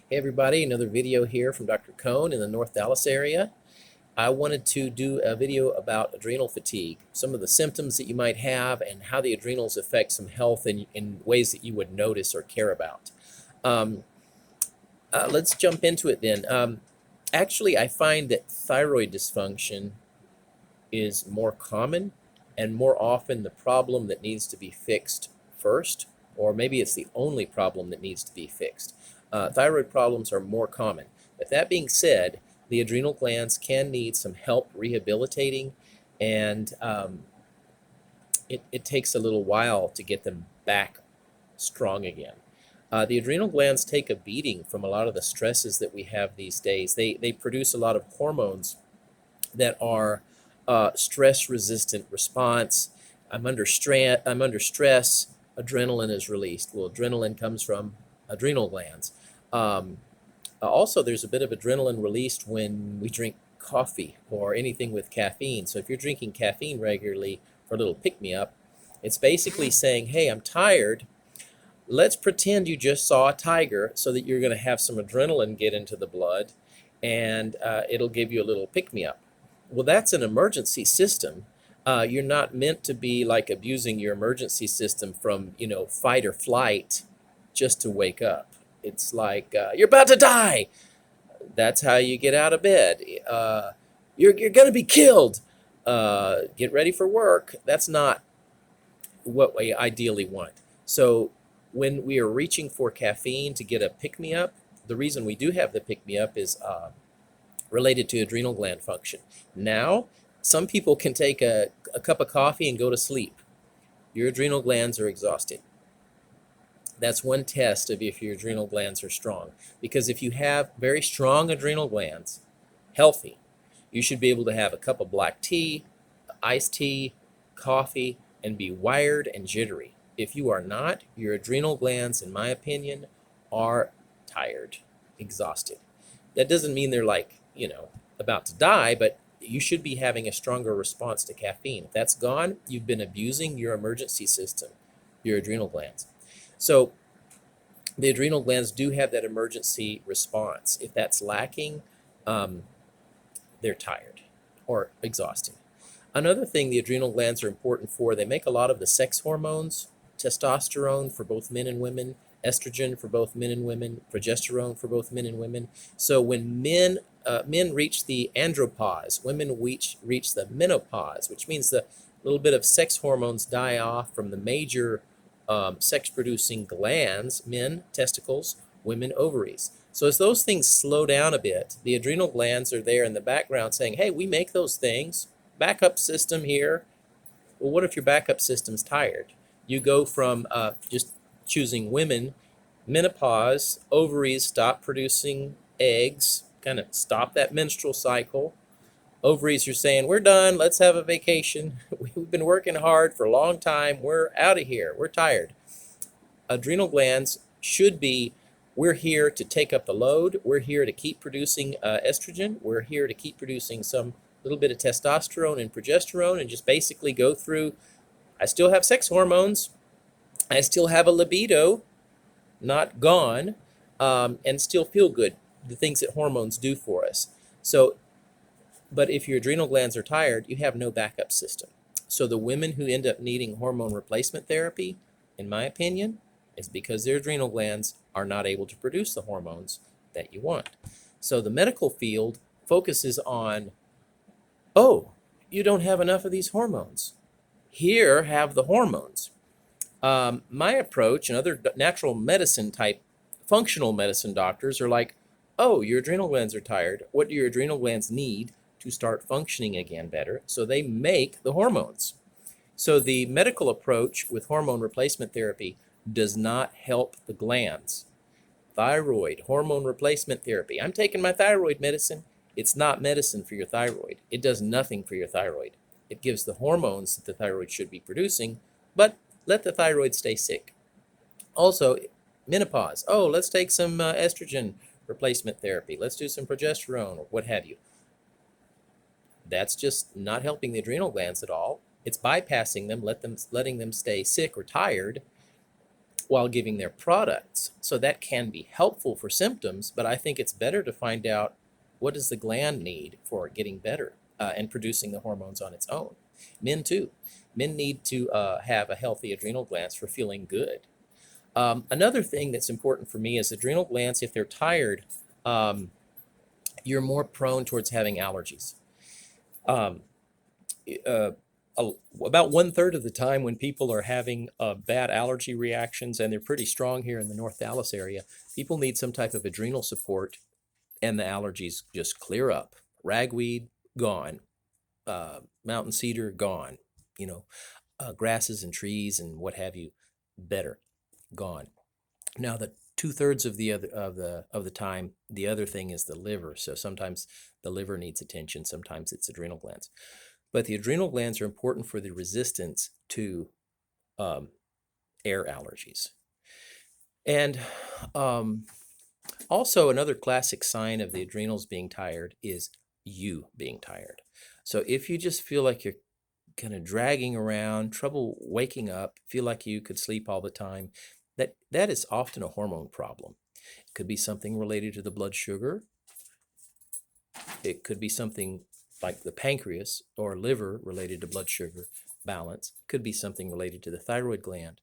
Hey everybody, another video here from Dr. Cohn in the North Dallas area. I wanted to do a video about adrenal fatigue, some of the symptoms that you might have and how the adrenals affect some health in ways that you would notice or care about. Um, let's jump into it then. Actually, I find that thyroid dysfunction is more common and more often the problem that needs to be fixed first, or maybe it's the only problem that needs to be fixed. Thyroid problems are more common. But that being said, the adrenal glands can need some help rehabilitating, and it takes a little while to get them back strong again. The adrenal glands take a beating from a lot of the stresses that we have these days. They produce a lot of hormones that are stress-resistant response. I'm under stress. Adrenaline is released. Well, adrenaline comes from adrenal glands. Also, there's a bit of adrenaline released when we drink coffee or anything with caffeine. So if you're drinking caffeine regularly for a little pick-me-up, it's basically saying, hey, I'm tired. Let's pretend you just saw a tiger so that you're going to have some adrenaline get into the blood, and it'll give you a little pick-me-up. Well, that's an emergency system. You're not meant to be like abusing your emergency system from, fight or flight just to wake up. It's like, you're about to die. That's how you get out of bed. You're going to be killed. Get ready for work. That's not what we ideally want. So when we are reaching for caffeine to get a pick-me-up, the reason we do have the pick-me-up is related to adrenal gland function. Now, some people can take a cup of coffee and go to sleep. Your adrenal glands are exhausted. That's one test of if your adrenal glands are strong. Because if you have very strong adrenal glands, healthy, you should be able to have a cup of black tea, iced tea, coffee, and be wired and jittery. If you are not, your adrenal glands, in my opinion, are tired, exhausted. That doesn't mean they're like, about to die, but you should be having a stronger response to caffeine. If that's gone, you've been abusing your emergency system, your adrenal glands. So the adrenal glands do have that emergency response. If that's lacking, they're tired or exhausted. Another thing the adrenal glands are important for, they make a lot of the sex hormones, testosterone for both men and women, estrogen for both men and women, progesterone for both men and women. So when men reach the andropause, women reach the menopause, which means the little bit of sex hormones die off from the major sex-producing glands, men, testicles, women, ovaries. So as those things slow down a bit, the adrenal glands are there in the background saying, hey, we make those things. Backup system here. Well, what if your backup system's tired? You go from just choosing women, menopause, ovaries stop producing eggs, kind of stop that menstrual cycle. Ovaries are saying, we're done, let's have a vacation. We've been working hard for a long time, we're out of here, we're tired. Adrenal glands should be, we're here to take up the load, we're here to keep producing estrogen, we're here to keep producing some little bit of testosterone and progesterone, and just basically go through, I still have sex hormones, I still have a libido, not gone, and still feel good, the things that hormones do for us. So, but if your adrenal glands are tired, you have no backup system. So the women who end up needing hormone replacement therapy, in my opinion, is because their adrenal glands are not able to produce the hormones that you want. So the medical field focuses on, oh, you don't have enough of these hormones. Here, have the hormones. My approach and other natural medicine type functional medicine doctors are like, oh, your adrenal glands are tired. What do your adrenal glands need to start functioning again better? So they make the hormones. So the medical approach with hormone replacement therapy does not help the glands. Thyroid, hormone replacement therapy. I'm taking my thyroid medicine. It's not medicine for your thyroid. It does nothing for your thyroid. It gives the hormones that the thyroid should be producing, but let the thyroid stay sick. Also, menopause. Oh, let's take some estrogen replacement therapy. Let's do some progesterone or what have you. That's just not helping the adrenal glands at all. It's bypassing them, letting them stay sick or tired, while giving their products. So that can be helpful for symptoms, but I think it's better to find out what does the gland need for getting better and producing the hormones on its own. Men too. Men need to have a healthy adrenal glands for feeling good. Another thing that's important for me is adrenal glands, if they're tired, um, you're more prone towards having allergies. Um, uh, about 1/3 of the time when people are having bad allergy reactions, and they're pretty strong here in the North Dallas area, people need some type of adrenal support and the allergies just clear up. Ragweed, gone. Mountain cedar, gone. You know, grasses and trees and what have you, better, gone. Now, the 2/3 of the time, the other thing is the liver. So sometimes the liver needs attention, sometimes it's adrenal glands. But the adrenal glands are important for the resistance to um, air allergies. And also, another classic sign of the adrenals being tired is you being tired. So if you just feel like you're kind of dragging around, trouble waking up, feel like you could sleep all the time, that is often a hormone problem. It could be something related to the blood sugar. It could be something like the pancreas or liver related to blood sugar balance. It could be something related to the thyroid gland.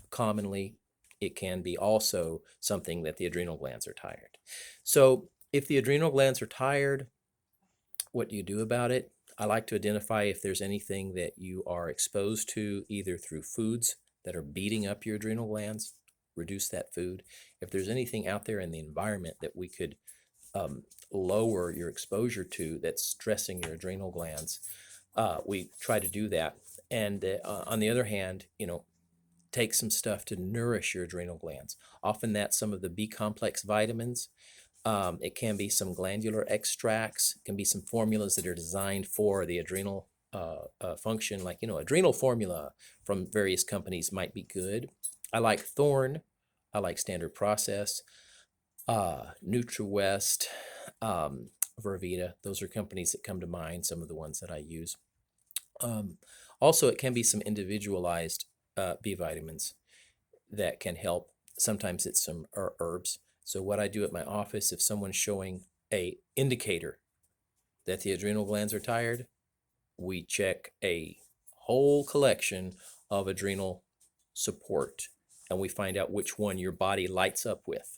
Commonly, it can be also something that the adrenal glands are tired. So if the adrenal glands are tired, what do you do about it? I like to identify if there's anything that you are exposed to, either through foods that are beating up your adrenal glands, reduce that food. If there's anything out there in the environment that we could lower your exposure to that's stressing your adrenal glands, we try to do that. And on the other hand, take some stuff to nourish your adrenal glands. Often that's some of the B complex vitamins. It can be some glandular extracts. It can be some formulas that are designed for the adrenal function, like, adrenal formula from various companies might be good. I like Thorne. I like Standard Process, NutriWest, Vervita. Those are companies that come to mind, some of the ones that I use. Also, it can be some individualized B vitamins that can help. Sometimes it's some herbs. So what I do at my office, if someone's showing a indicator that the adrenal glands are tired, we check a whole collection of adrenal support, and we find out which one your body lights up with.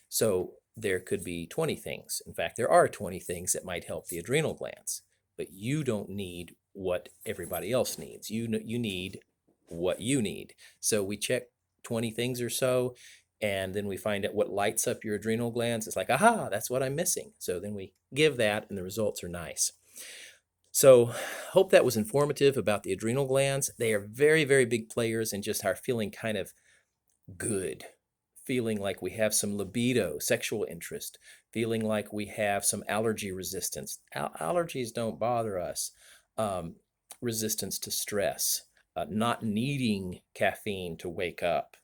So there could be 20 things. In fact, there are 20 things that might help the adrenal glands, but you don't need what everybody else needs. You need what you need. So we check 20 things or so, and then we find out what lights up your adrenal glands. It's like, aha, that's what I'm missing. So then we give that, and the results are nice. So hope that was informative about the adrenal glands. They are very, very big players in just our feeling kind of good, feeling like we have some libido, sexual interest, feeling like we have some allergy resistance. Allergies don't bother us. Resistance to stress, not needing caffeine to wake up,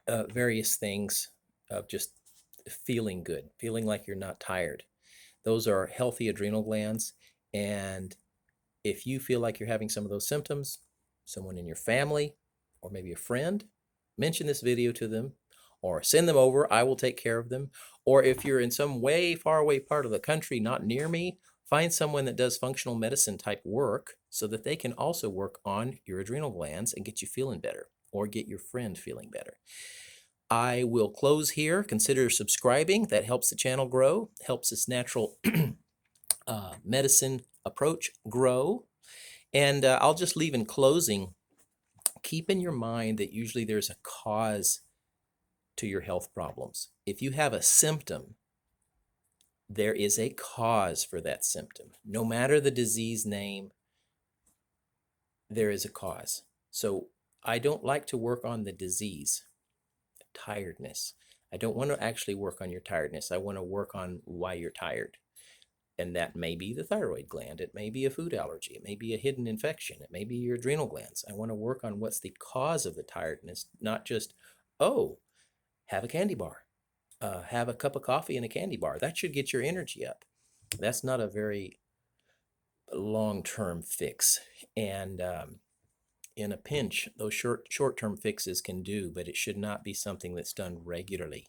various things of just feeling good, feeling like you're not tired. Those are healthy adrenal glands. And if you feel like you're having some of those symptoms, someone in your family or maybe a friend, mention this video to them or send them over. I will take care of them. Or if you're in some way far away part of the country, not near me, find someone that does functional medicine type work so that they can also work on your adrenal glands and get you feeling better, or get your friend feeling better. I will close here. Consider subscribing. That helps the channel grow, helps this natural medicine approach grow. And I'll just leave in closing, keep in your mind that usually there's a cause to your health problems. If you have a symptom, there is a cause for that symptom. No matter the disease name, there is a cause. So I don't like to work on the disease, tiredness. I don't want to actually work on your tiredness. I want to work on why you're tired. And that may be the thyroid gland. It may be a food allergy. It may be a hidden infection. It may be your adrenal glands. I want to work on what's the cause of the tiredness, not just, oh, have a candy bar. Have a cup of coffee and a candy bar. That should get your energy up. That's not a very long-term fix. And in a pinch, those short-term fixes can do, but it should not be something that's done regularly.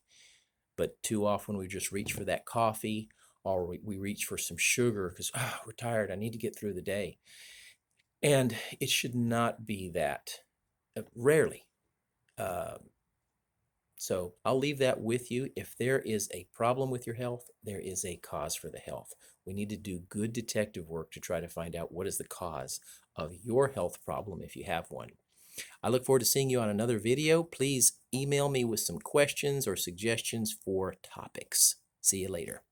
But too often we just reach for that coffee, or we reach for some sugar because we're tired, I need to get through the day. And it should not be that, rarely. So I'll leave that with you. If there is a problem with your health, there is a cause for the health. We need to do good detective work to try to find out what is the cause of your health problem if you have one. I look forward to seeing you on another video. Please email me with some questions or suggestions for topics. See you later.